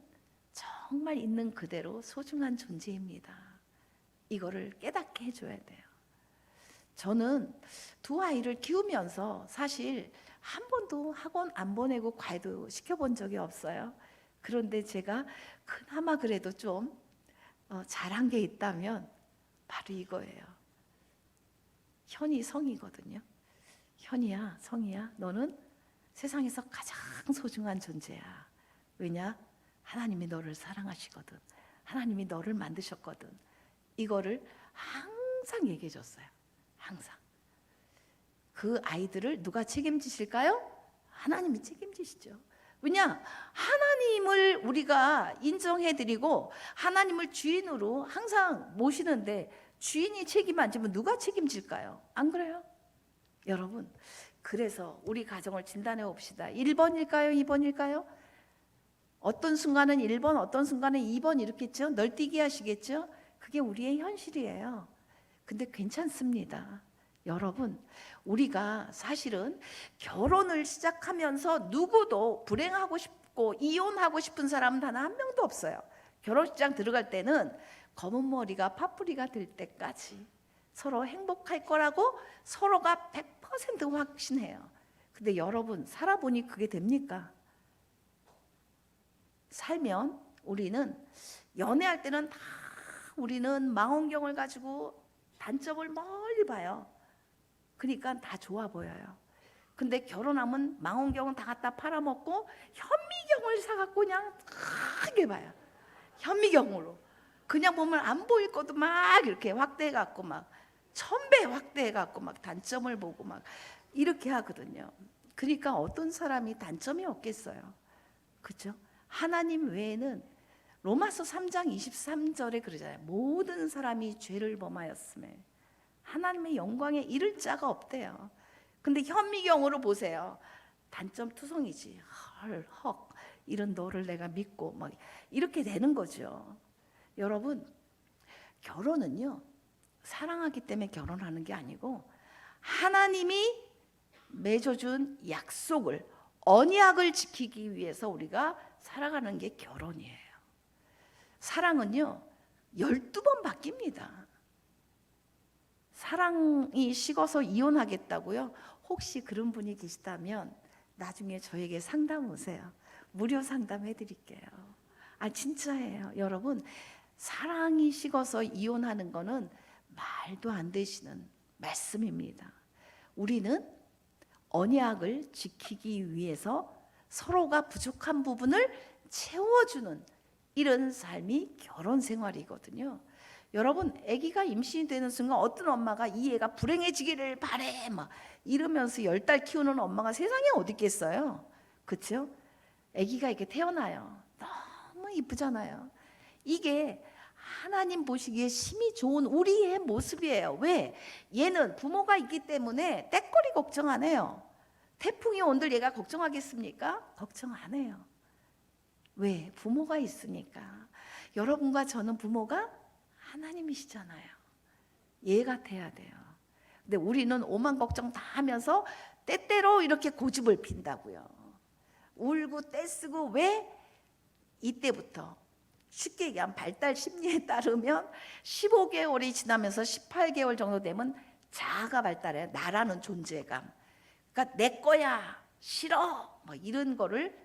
정말 있는 그대로 소중한 존재입니다. 이거를 깨닫게 해줘야 돼요. 저는 두 아이를 키우면서 사실 한 번도 학원 안 보내고 과외도 시켜본 적이 없어요. 그런데 제가 그나마 그래도 좀 잘한 게 있다면 바로 이거예요. 현이 성이거든요. 현이야, 성이야, 너는 세상에서 가장 소중한 존재야. 왜냐? 하나님이 너를 사랑하시거든. 하나님이 너를 만드셨거든. 이거를 항상 얘기해 줬어요. 항상. 그 아이들을 누가 책임지실까요? 하나님이 책임지시죠. 왜냐? 하나님을 우리가 인정해드리고 하나님을 주인으로 항상 모시는데 주인이 책임 안 지면 누가 책임질까요? 안 그래요? 여러분, 그래서 우리 가정을 진단해 봅시다. 1번일까요? 2번일까요? 어떤 순간은 1번, 어떤 순간은 2번 이렇겠죠? 널뛰기 하시겠죠? 그게 우리의 현실이에요. 근데 괜찮습니다. 여러분, 우리가 사실은 결혼을 시작하면서 누구도 불행하고 싶고 이혼하고 싶은 사람은 단 한 명도 없어요. 결혼식장 들어갈 때는 검은 머리가 파뿌리가 될 때까지 서로 행복할 거라고 서로가 100% 확신해요. 근데 여러분, 살아보니 그게 됩니까? 살면 우리는 연애할 때는 다 우리는 망원경을 가지고 단점을 멀리 봐요. 그러니까 다 좋아 보여요. 근데 결혼하면 망원경은 다 갖다 팔아먹고 현미경을 사갖고 그냥 크게 봐요. 현미경으로. 그냥 보면 안 보일 것도 막 이렇게 확대해갖고 막 1000배 확대해갖고 막 단점을 보고 막 이렇게 하거든요. 그러니까 어떤 사람이 단점이 없겠어요. 그렇죠? 하나님 외에는 로마서 3장 23절에 그러잖아요. 모든 사람이 죄를 범하였음에 하나님의 영광에 이를 자가 없대요. 근데 현미경으로 보세요. 단점 투성이지. 헐, 헉, 이런 너를 내가 믿고 막 이렇게 되는 거죠. 여러분, 결혼은요, 사랑하기 때문에 결혼하는 게 아니고 하나님이 맺어준 약속을, 언약을 지키기 위해서 우리가 살아가는 게 결혼이에요. 사랑은요 12번 바뀝니다. 사랑이 식어서 이혼하겠다고요? 혹시 그런 분이 계시다면 나중에 저에게 상담 오세요. 무료 상담해 드릴게요. 아, 진짜예요. 여러분, 사랑이 식어서 이혼하는 거는 말도 안 되시는 말씀입니다. 우리는 언약을 지키기 위해서 서로가 부족한 부분을 채워주는 이런 삶이 결혼 생활이거든요. 여러분, 아기가 임신이 되는 순간 어떤 엄마가 이 애가 불행해지기를 바래 막 이러면서 10달 키우는 엄마가 세상에 어디 있겠어요. 그렇죠? 아기가 이렇게 태어나요. 너무 이쁘잖아요. 이게 하나님 보시기에 심히 좋은 우리의 모습이에요. 왜? 얘는 부모가 있기 때문에 때거리 걱정 안 해요. 태풍이 온들 얘가 걱정하겠습니까? 걱정 안 해요. 왜? 부모가 있으니까. 여러분과 저는 부모가 하나님이시잖아요. 얘 같아야 돼요. 근데 우리는 오만 걱정 다 하면서 때때로 이렇게 고집을 핀다고요. 울고 떼쓰고. 왜? 이때부터 쉽게 얘기하면 발달 심리에 따르면 15개월이 지나면서 18개월 정도 되면 자아가 발달해요. 나라는 존재감. 그러니까 내 거야, 싫어, 뭐 이런 거를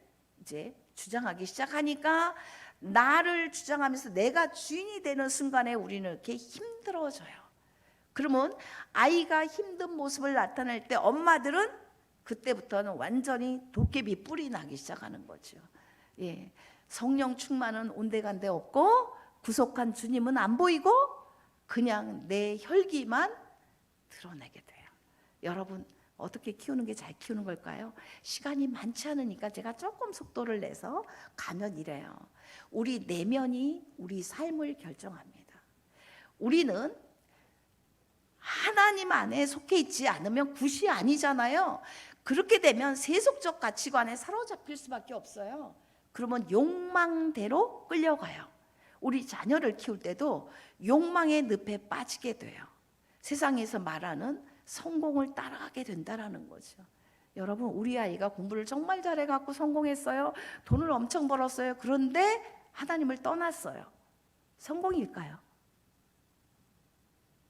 이제 주장하기 시작하니까 나를 주장하면서 내가 주인이 되는 순간에 우리는 이렇게 힘들어져요. 그러면 아이가 힘든 모습을 나타낼 때 엄마들은 그때부터는 완전히 도깨비 뿔이 나기 시작하는 거죠. 예, 성령 충만은 온데간데 없고 구속한 주님은 안 보이고 그냥 내 혈기만 드러내게 돼요. 여러분, 어떻게 키우는 게 잘 키우는 걸까요? 시간이 많지 않으니까 제가 조금 속도를 내서 가면 이래요. 우리 내면이 우리 삶을 결정합니다. 우리는 하나님 안에 속해 있지 않으면 굿이 아니잖아요. 그렇게 되면 세속적 가치관에 사로잡힐 수밖에 없어요. 그러면 욕망대로 끌려가요. 우리 자녀를 키울 때도 욕망의 늪에 빠지게 돼요. 세상에서 말하는 성공을 따라가게 된다는 거죠. 여러분, 우리 아이가 공부를 정말 잘해갖고 성공했어요. 돈을 엄청 벌었어요. 그런데 하나님을 떠났어요. 성공일까요?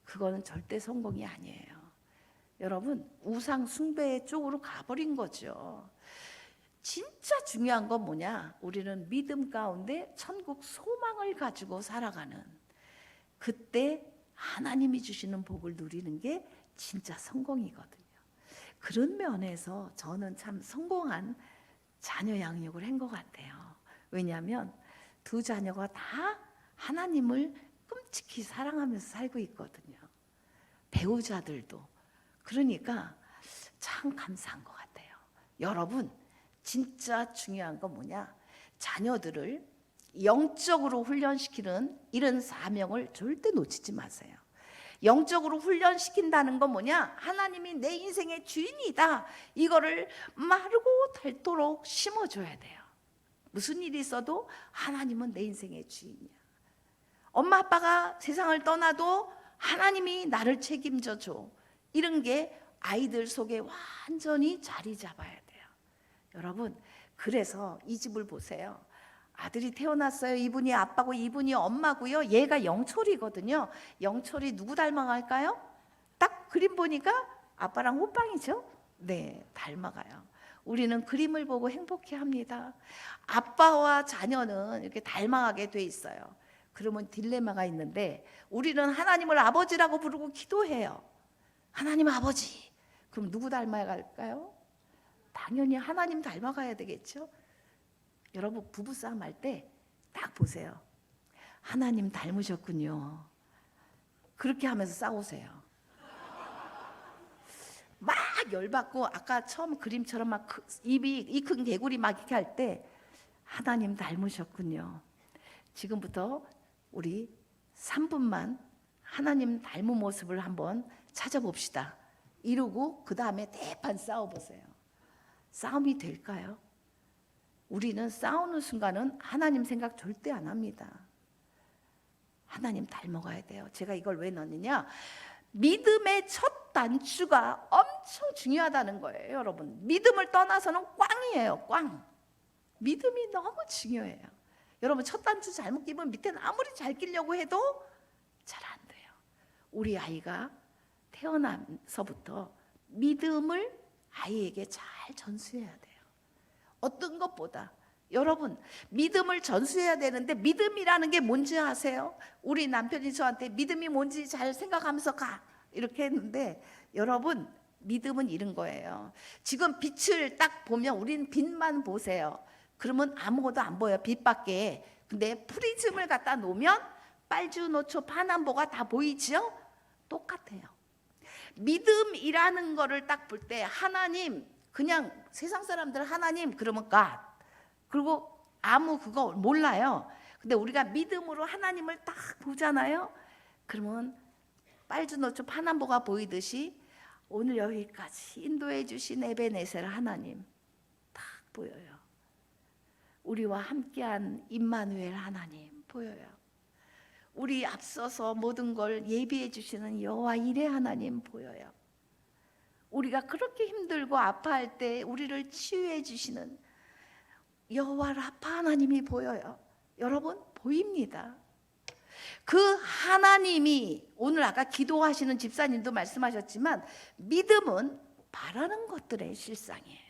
그거는 절대 성공이 아니에요. 여러분, 우상 숭배 쪽으로 가버린 거죠. 진짜 중요한 건 뭐냐? 우리는 믿음 가운데 천국 소망을 가지고 살아가는, 그때 하나님이 주시는 복을 누리는 게 진짜 성공이거든요. 그런 면에서 저는 참 성공한 자녀 양육을 한 것 같아요. 왜냐하면 두 자녀가 다 하나님을 끔찍히 사랑하면서 살고 있거든요. 배우자들도. 그러니까 참 감사한 것 같아요. 여러분, 진짜 중요한 건 뭐냐? 자녀들을 영적으로 훈련시키는 이런 사명을 절대 놓치지 마세요. 영적으로 훈련시킨다는 건 뭐냐? 하나님이 내 인생의 주인이다. 이거를 마르고 닳도록 심어줘야 돼요. 무슨 일이 있어도 하나님은 내 인생의 주인이야. 엄마 아빠가 세상을 떠나도 하나님이 나를 책임져 줘. 이런 게 아이들 속에 완전히 자리 잡아야 돼요. 여러분, 그래서 이 집을 보세요. 아들이 태어났어요. 이분이 아빠고 이분이 엄마고요. 얘가 영철이거든요. 영철이 누구 닮아갈까요? 딱 그림 보니까 아빠랑 호빵이죠. 네, 닮아가요. 우리는 그림을 보고 행복해합니다. 아빠와 자녀는 이렇게 닮아가게 돼 있어요. 그러면 딜레마가 있는데 우리는 하나님을 아버지라고 부르고 기도해요. 하나님 아버지. 그럼 누구 닮아갈까요? 당연히 하나님 닮아가야 되겠죠. 여러분, 부부싸움 할 때 딱 보세요. 하나님 닮으셨군요. 그렇게 하면서 싸우세요. 막 열받고 아까 처음 그림처럼 막 입이 이 큰 개구리 막 이렇게 할 때 하나님 닮으셨군요. 지금부터 우리 3분만 하나님 닮은 모습을 한번 찾아봅시다. 이러고 그 다음에 대판 싸워보세요. 싸움이 될까요? 우리는 싸우는 순간은 하나님 생각 절대 안 합니다. 하나님 닮아가야 돼요. 제가 이걸 왜 넣느냐? 믿음의 첫 단추가 엄청 중요하다는 거예요. 여러분, 믿음을 떠나서는 꽝이에요. 꽝. 믿음이 너무 중요해요. 여러분, 첫 단추 잘못 끼면 밑에는 아무리 잘 끼려고 해도 잘 안 돼요. 우리 아이가 태어나서부터 믿음을 아이에게 잘 전수해야 돼요. 어떤 것보다 여러분, 믿음을 전수해야 되는데 믿음이라는 게 뭔지 아세요? 우리 남편이 저한테 믿음이 뭔지 잘 생각하면서 가 이렇게 했는데, 여러분, 믿음은 이런 거예요. 지금 빛을 딱 보면 우리는 빛만 보세요. 그러면 아무것도 안 보여, 빛밖에. 근데 프리즘을 갖다 놓으면 빨주, 노초, 파남보가 다 보이죠? 똑같아요. 믿음이라는 거를 딱 볼 때 하나님, 그냥 세상 사람들 하나님 그러면 God, 그리고 아무 그거 몰라요. 근데 우리가 믿음으로 하나님을 딱 보잖아요. 그러면 빨주, 노초, 파남보가 보이듯이 오늘 여기까지 인도해 주신 에베네셀 하나님 딱 보여요. 우리와 함께한 임마누엘 하나님 보여요. 우리 앞서서 모든 걸 예비해 주시는 여호와 이레 하나님 보여요. 우리가 그렇게 힘들고 아파할 때 우리를 치유해 주시는 여호와 라파 하나님이 보여요. 여러분, 보입니다. 그 하나님이 오늘 아까 기도하시는 집사님도 말씀하셨지만 믿음은 바라는 것들의 실상이에요.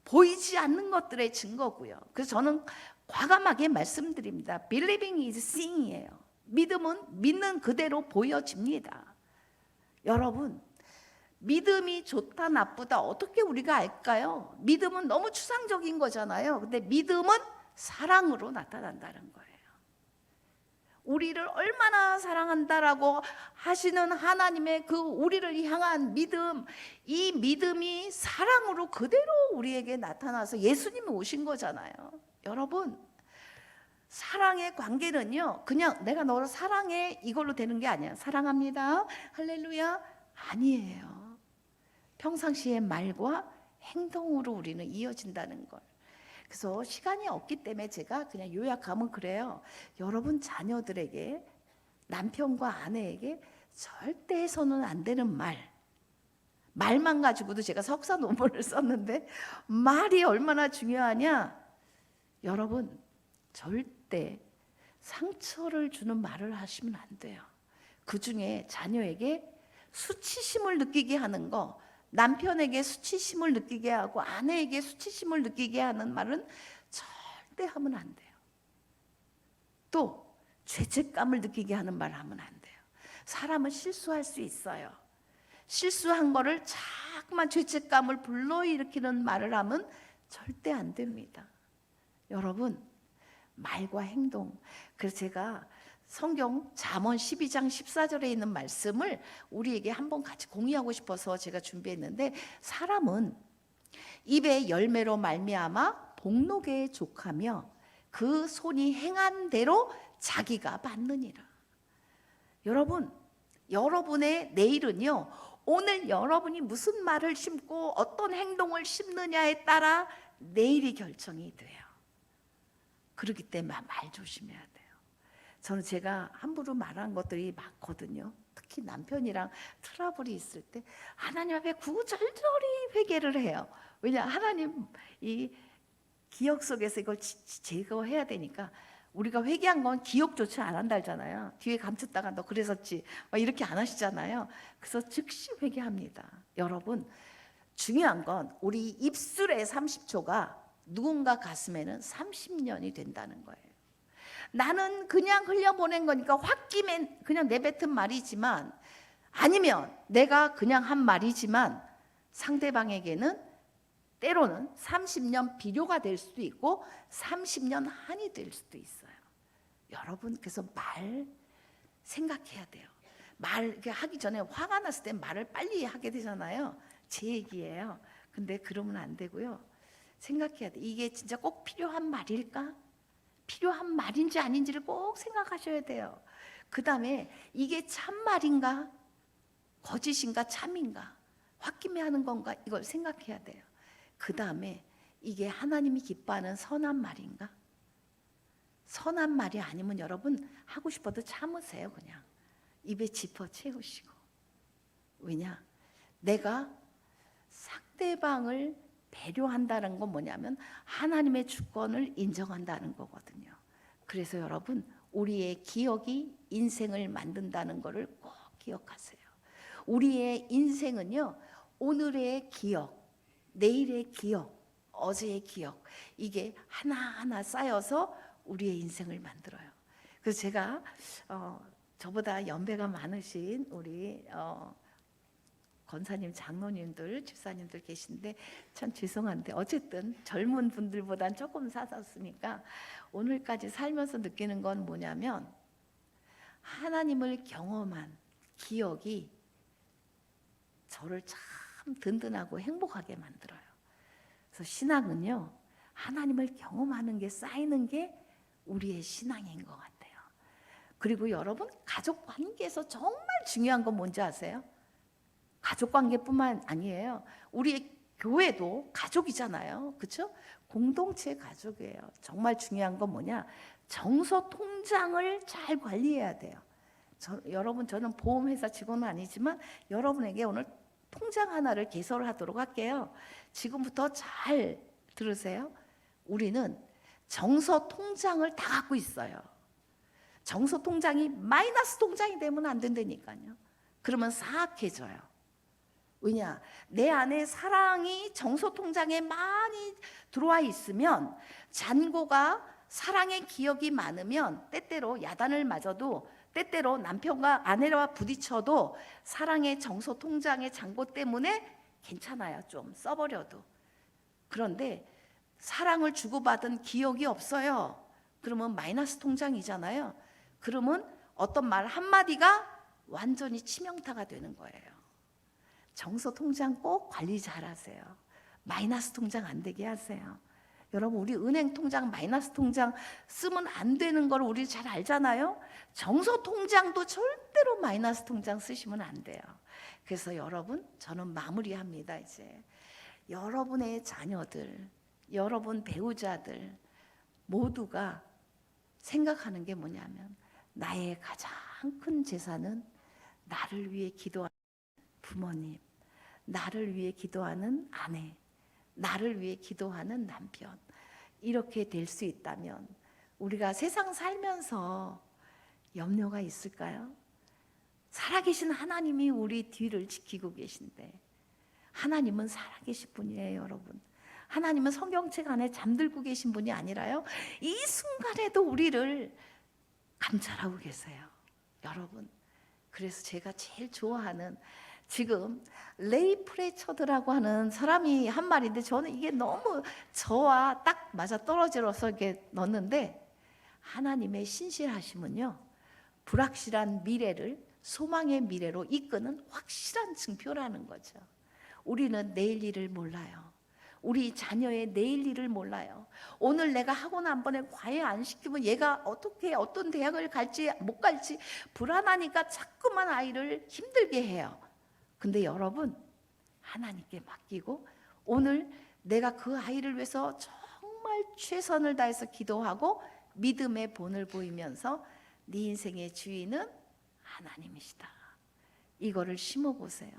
보이지 않는 것들의 증거고요. 그래서 저는 과감하게 말씀드립니다. Believing is seeing이에요. 믿음은 믿는 그대로 보여집니다. 여러분, 믿음이 좋다 나쁘다 어떻게 우리가 알까요? 믿음은 너무 추상적인 거잖아요. 근데 믿음은 사랑으로 나타난다는 거예요. 우리를 얼마나 사랑한다라고 하시는 하나님의 그 우리를 향한 믿음, 이 믿음이 사랑으로 그대로 우리에게 나타나서 예수님이 오신 거잖아요. 여러분, 사랑의 관계는요, 그냥 내가 너를 사랑해 이걸로 되는 게 아니야. 사랑합니다, 할렐루야, 아니에요. 평상시의 말과 행동으로 우리는 이어진다는 걸. 그래서 시간이 없기 때문에 제가 그냥 요약하면 그래요. 여러분 자녀들에게, 남편과 아내에게 절대 해서는 안 되는 말만 가지고도 제가 석사 논문을 썼는데, 말이 얼마나 중요하냐. 여러분, 절대 상처를 주는 말을 하시면 안 돼요. 그중에 자녀에게 수치심을 느끼게 하는 거, 남편에게 수치심을 느끼게 하고 아내에게 수치심을 느끼게 하는 말은 절대 하면 안 돼요. 또 죄책감을 느끼게 하는 말 하면 안 돼요. 사람은 실수할 수 있어요. 실수한 거를 자꾸만 죄책감을 불러일으키는 말을 하면 절대 안 됩니다. 여러분, 말과 행동. 그래서 제가 성경 잠언 12장 14절에 있는 말씀을 우리에게 한번 같이 공유하고 싶어서 제가 준비했는데, 사람은 입의 열매로 말미암아 복록에 족하며 그 손이 행한 대로 자기가 받느니라. 여러분, 여러분의 내일은요, 오늘 여러분이 무슨 말을 심고 어떤 행동을 심느냐에 따라 내일이 결정이 돼요. 그렇기 때문에 말 조심해야 돼요. 저는 제가 함부로 말한 것들이 많거든요. 특히 남편이랑 트러블이 있을 때 하나님 앞에 구절절히 회개를 해요. 왜냐, 하나님 이 기억 속에서 이걸 제거해야 되니까. 우리가 회개한 건 기억조차 안 한다잖아요. 뒤에 감췄다가 너 그랬었지 막 이렇게 안 하시잖아요. 그래서 즉시 회개합니다. 여러분, 중요한 건 우리 입술의 30초가 누군가 가슴에는 30년이 된다는 거예요. 나는 그냥 흘려보낸 거니까 홧김에 그냥 내뱉은 말이지만, 아니면 내가 그냥 한 말이지만 상대방에게는 때로는 30년 비료가 될 수도 있고 30년 한이 될 수도 있어요. 여러분, 그래서 말 생각해야 돼요. 말 하기 전에 화가 났을 때 말을 빨리 하게 되잖아요. 제 얘기예요. 근데 그러면 안 되고요. 생각해야 돼. 이게 진짜 꼭 필요한 말일까? 필요한 말인지 아닌지를 꼭 생각하셔야 돼요. 그 다음에 이게 참말인가? 거짓인가? 참인가? 홧김에 하는 건가? 이걸 생각해야 돼요. 그 다음에 이게 하나님이 기뻐하는 선한 말인가? 선한 말이 아니면 여러분 하고 싶어도 참으세요. 그냥 입에 짚어 채우시고. 왜냐? 내가 상대방을 배려한다는 건 뭐냐면 하나님의 주권을 인정한다는 거거든요. 그래서 여러분, 우리의 기억이 인생을 만든다는 것을 꼭 기억하세요. 우리의 인생은요, 오늘의 기억, 내일의 기억, 어제의 기억, 이게 하나하나 쌓여서 우리의 인생을 만들어요. 그래서 제가 저보다 연배가 많으신 우리 권사님, 장로님들, 집사님들 계신데 참 죄송한데 어쨌든 젊은 분들보단 조금 사셨으니까 오늘까지 살면서 느끼는 건 뭐냐면, 하나님을 경험한 기억이 저를 참 든든하고 행복하게 만들어요. 그래서 신앙은요, 하나님을 경험하는 게 쌓이는 게 우리의 신앙인 것 같아요. 그리고 여러분, 가족 관계에서 정말 중요한 건 뭔지 아세요? 가족 관계뿐만 아니에요. 우리 교회도 가족이잖아요. 그렇죠? 공동체 가족이에요. 정말 중요한 건 뭐냐? 정서 통장을 잘 관리해야 돼요. 여러분, 저는 보험회사 직원은 아니지만 여러분에게 오늘 통장 하나를 개설하도록 할게요. 지금부터 잘 들으세요. 우리는 정서 통장을 다 갖고 있어요. 정서 통장이 마이너스 통장이 되면 안 된다니까요. 그러면 사악해져요. 왜냐? 내 안에 사랑이 정서 통장에 많이 들어와 있으면, 잔고가 사랑의 기억이 많으면 때때로 야단을 맞아도, 때때로 남편과 아내와 부딪혀도 사랑의 정서 통장의 잔고 때문에 괜찮아요. 좀 써버려도. 그런데 사랑을 주고받은 기억이 없어요. 그러면 마이너스 통장이잖아요. 그러면 어떤 말 한마디가 완전히 치명타가 되는 거예요. 정서 통장 꼭 관리 잘 하세요. 마이너스 통장 안 되게 하세요. 여러분, 우리 은행 통장 마이너스 통장 쓰면 안 되는 걸 우리 잘 알잖아요. 정서 통장도 절대로 마이너스 통장 쓰시면 안 돼요. 그래서 여러분, 저는 마무리합니다. 이제 여러분의 자녀들, 여러분 배우자들 모두가 생각하는 게 뭐냐면, 나의 가장 큰 재산은 나를 위해 기도하는 부모님, 나를 위해 기도하는 아내, 나를 위해 기도하는 남편. 이렇게 될 수 있다면 우리가 세상 살면서 염려가 있을까요? 살아계신 하나님이 우리 뒤를 지키고 계신데, 하나님은 살아계신 분이에요. 여러분, 하나님은 성경책 안에 잠들고 계신 분이 아니라요, 이 순간에도 우리를 감찰하고 계세요. 여러분, 그래서 제가 제일 좋아하는, 지금 레이 프레처드라고 하는 사람이 한 말인데, 저는 이게 너무 저와 딱 맞아 떨어져서 이렇게 넣었는데, 하나님의 신실하심은요, 불확실한 미래를 소망의 미래로 이끄는 확실한 증표라는 거죠. 우리는 내일 일을 몰라요. 우리 자녀의 내일 일을 몰라요. 오늘 내가 학원 한 번에 과외 안 시키면 얘가 어떻게 어떤 대학을 갈지 못 갈지 불안하니까 자꾸만 아이를 힘들게 해요. 근데 여러분, 하나님께 맡기고 오늘 내가 그 아이를 위해서 정말 최선을 다해서 기도하고 믿음의 본을 보이면서 네 인생의 주인은 하나님이시다. 이거를 심어보세요.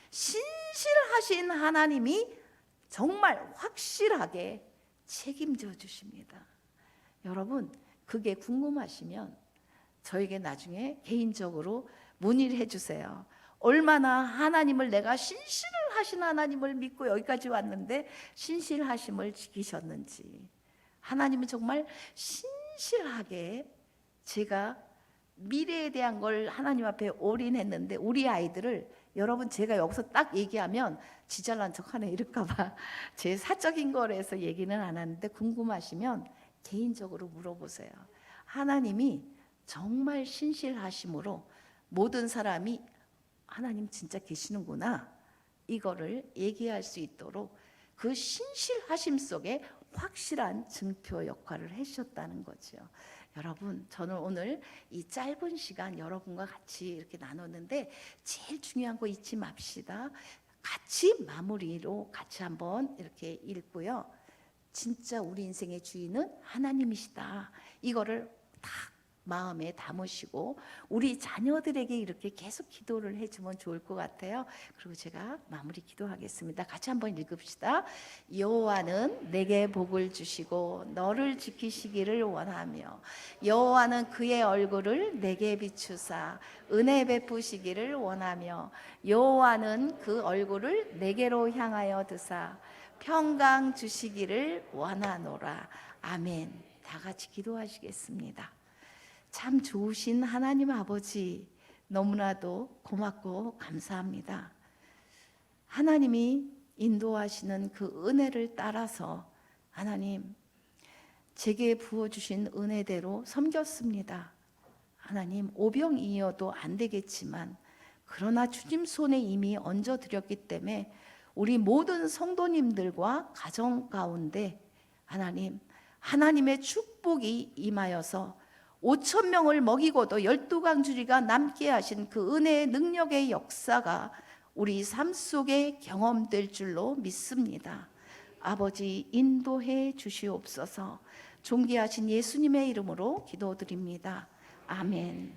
신실하신 하나님이 정말 확실하게 책임져 주십니다. 여러분, 그게 궁금하시면 저에게 나중에 개인적으로 문의를 해주세요. 얼마나 하나님을, 내가 신실하신 하나님을 믿고 여기까지 왔는데 신실하심을 지키셨는지. 하나님은 정말 신실하게, 제가 미래에 대한 걸 하나님 앞에 올인했는데 우리 아이들을, 여러분 제가 여기서 딱 얘기하면 지잘난 척하네 이럴까 봐 제 사적인 거라서 얘기는 안 하는데, 궁금하시면 개인적으로 물어보세요. 하나님이 정말 신실하심으로 모든 사람이 하나님 진짜 계시는구나 이거를 얘기할 수 있도록 그 신실하심 속에 확실한 증표 역할을 해주셨다는 거죠. 여러분, 저는 오늘 이 짧은 시간 여러분과 같이 이렇게 나눴는데 제일 중요한 거 잊지 맙시다. 같이 마무리로 같이 한번 이렇게 읽고요. 진짜 우리 인생의 주인은 하나님이시다. 이거를 딱 마음에 담으시고 우리 자녀들에게 이렇게 계속 기도를 해주면 좋을 것 같아요. 그리고 제가 마무리 기도하겠습니다. 같이 한번 읽읍시다. 여호와는 내게 복을 주시고 너를 지키시기를 원하며 여호와는 그의 얼굴을 내게 비추사 은혜 베푸시기를 원하며 여호와는 그 얼굴을 내게로 향하여 드사 평강 주시기를 원하노라. 아멘. 다 같이 기도하시겠습니다. 참 좋으신 하나님 아버지, 너무나도 고맙고 감사합니다. 하나님이 인도하시는 그 은혜를 따라서 하나님 제게 부어주신 은혜대로 섬겼습니다. 하나님, 오병이어도 안 되겠지만 그러나 주님 손에 이미 얹어드렸기 때문에 우리 모든 성도님들과 가정 가운데 하나님, 하나님의 축복이 임하여서 5천 명을 먹이고도 12강주리가 남게 하신 그 은혜의 능력의 역사가 우리 삶 속에 경험될 줄로 믿습니다. 아버지, 인도해 주시옵소서. 존귀하신 예수님의 이름으로 기도드립니다. 아멘.